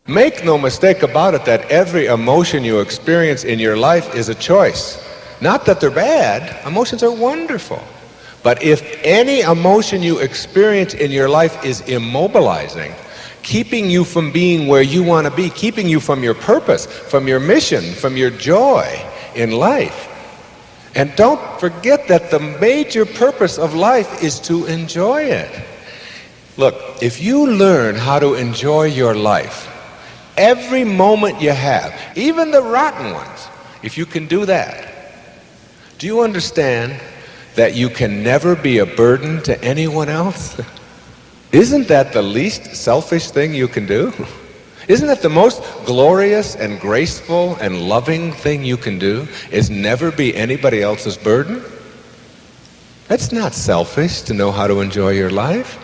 Make no mistake about it that every emotion you experience in your life is a choice. Not that they're bad. Emotions are wonderful. But if any emotion you experience in your life is immobilizing, keeping you from being where you want to be, keeping you from your purpose, from your mission, from your joy in life. And don't forget that the major purpose of life is to enjoy it. Look, if you learn how to enjoy your life, every moment you have, even the rotten ones, if you can do that, do you understand that you can never be a burden to anyone else? Isn't that the least selfish thing you can do? Isn't that the most glorious and graceful and loving thing you can do, is never be anybody else's burden? That's not selfish to know how to enjoy your life.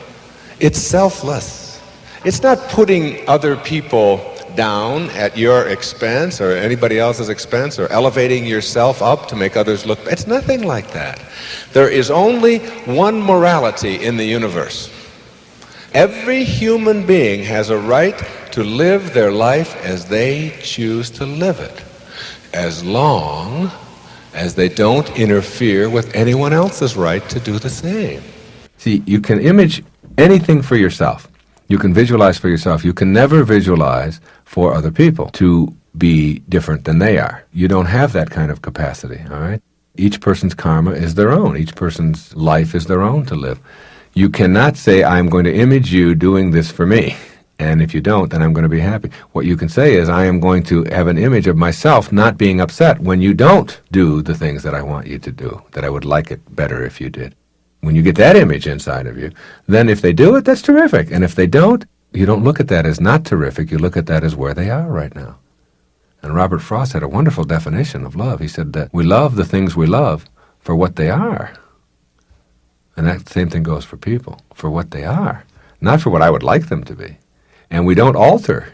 It's selfless. It's not putting other people down at your expense or anybody else's expense, or elevating yourself up to make others look. It's nothing like that. There is only one morality in the universe. Every human being has a right to live their life as they choose to live it, as long as they don't interfere with anyone else's right to do the same. See, you can image anything for yourself. You can visualize for yourself. You can never visualize for other people to be different than they are. You don't have that kind of capacity, all right? Each person's karma is their own. Each person's life is their own to live. You cannot say, I'm going to image you doing this for me, and if you don't, then I'm going to be happy. What you can say is, I am going to have an image of myself not being upset when you don't do the things that I want you to do, that I would like it better if you did. When you get that image inside of you, then if they do it, that's terrific. And if they don't, you don't look at that as not terrific. You look at that as where they are right now. And Robert Frost had a wonderful definition of love. He said that we love the things we love for what they are. And that same thing goes for people, for what they are, not for what I would like them to be. And we don't alter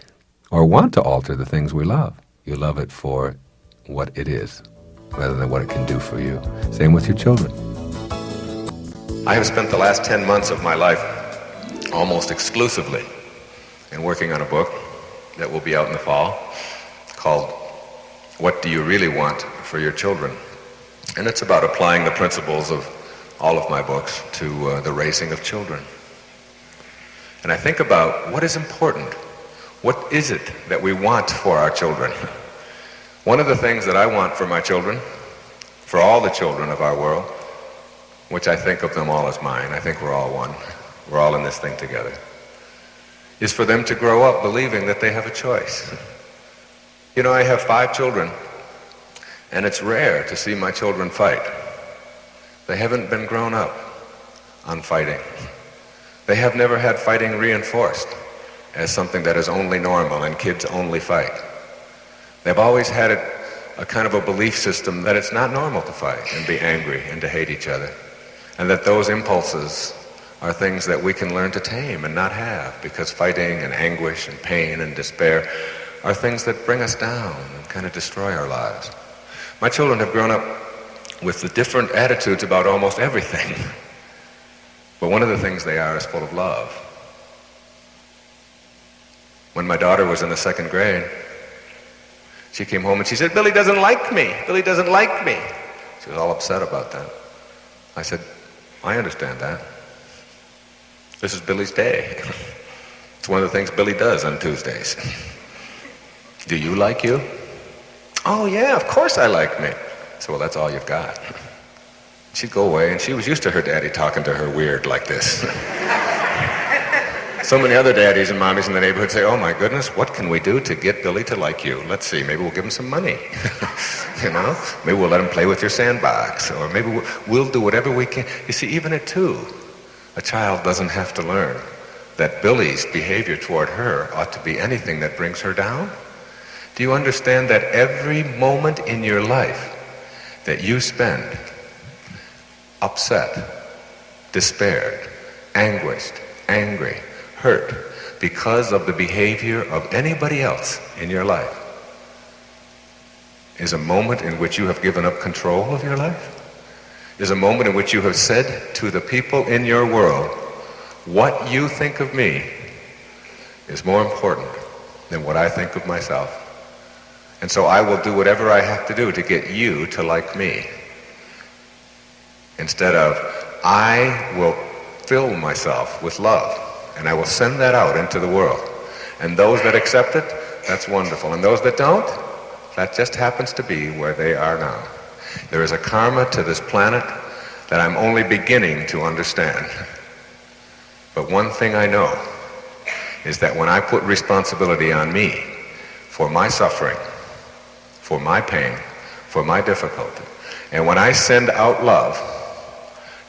or want to alter the things we love. You love it for what it is, rather than what it can do for you. Same with your children. I have spent the last 10 months of my life almost exclusively in working on a book that will be out in the fall called What Do You Really Want for Your Children? And it's about applying the principles of all of my books to the raising of children. And I think about what is important. What is it that we want for our children? One of the things that I want for my children, for all the children of our world, which I think of them all as mine, I think we're all one, we're all in this thing together, is for them to grow up believing that they have a choice. You know, I have 5 children, and it's rare to see my children fight. They haven't been grown up on fighting. They have never had fighting reinforced as something that is only normal and kids only fight. They've always had a kind of a belief system that it's not normal to fight and be angry and to hate each other, and that those impulses are things that we can learn to tame and not have, because fighting and anguish and pain and despair are things that bring us down and kind of destroy our lives. My children have grown up with the different attitudes about almost everything, but one of the things they are is full of love. When my daughter was in the 2nd grade, she came home and she said, "Billy doesn't like me. Billy doesn't like me." She was all upset about that. I said, "I understand that. This is Billy's day. It's one of the things Billy does on Tuesdays. Do you like you?" "Oh yeah, of course I like me." I said, "Well, that's all you've got." She'd go away, and she was used to her daddy talking to her weird like this. So many other daddies and mommies in the neighborhood say, "Oh my goodness, what can we do to get Billy to like you? Let's see, maybe we'll give him some money." You know, maybe we'll let him play with your sandbox, or maybe we'll do whatever we can. You see, even at 2, a child doesn't have to learn that Billy's behavior toward her ought to be anything that brings her down. Do you understand that every moment in your life that you spend upset, despaired, anguished, angry, hurt because of the behavior of anybody else in your life is a moment in which you have given up control of your life? Is a moment in which you have said to the people in your world, what you think of me is more important than what I think of myself. And so I will do whatever I have to do to get you to like me. Instead of, I will fill myself with love, and I will send that out into the world. And those that accept it, that's wonderful. And those that don't, that just happens to be where they are now. There is a karma to this planet that I'm only beginning to understand. But one thing I know is that when I put responsibility on me for my suffering, for my pain, for my difficulty, and when I send out love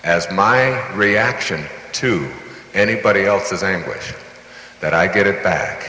as my reaction to anybody else's anguish, that I get it back.